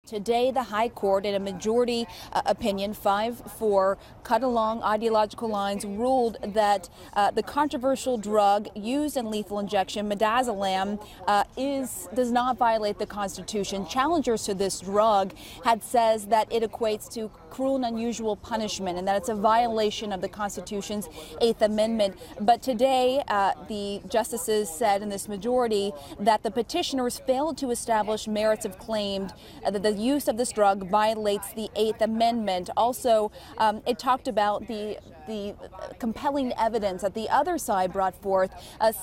Today, the High Court, in a majority opinion, 5-4, cut along ideological lines, ruled that the controversial drug used in lethal injection, midazolam, does not violate the Constitution. Challengers to this drug had says that it equates to cruel and unusual punishment and that it's a violation of the Constitution's 8th Amendment. But today, the justices said in this majority that the petitioners failed to establish merits of claim that the use of this drug violates the 8th Amendment. Also, it talked about the compelling evidence that the other side brought forth,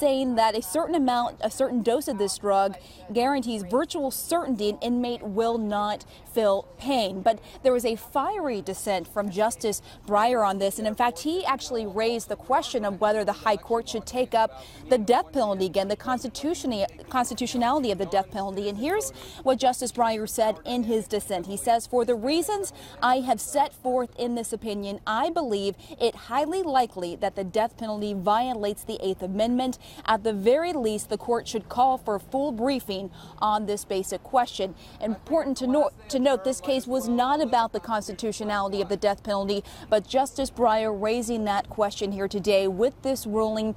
saying that a certain dose of this drug guarantees virtual certainty an inmate will not feel pain. But there was a fiery dissent from Justice Breyer on this, and in fact, he actually raised the question of whether the High Court should take up the death penalty again, the constitutionality of the death penalty. And here's what Justice Breyer said in his dissent. He says, "For the reasons I have set forth in this opinion, I believe it highly likely that the death penalty violates the 8th Amendment. At the very least, the court should call for a full briefing on this basic question." Important to note, this case was not about the constitutionality of the death penalty, but Justice Breyer raising that question here today with this ruling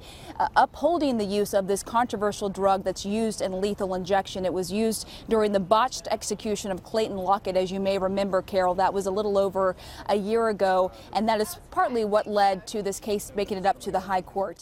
upholding the use of this controversial drug that's used in lethal injection. It was used during the botched execution of Clayton Lockett, as you may remember, Carol. That was a little over a year ago, and that is partly what led to this case making it up to the High Court.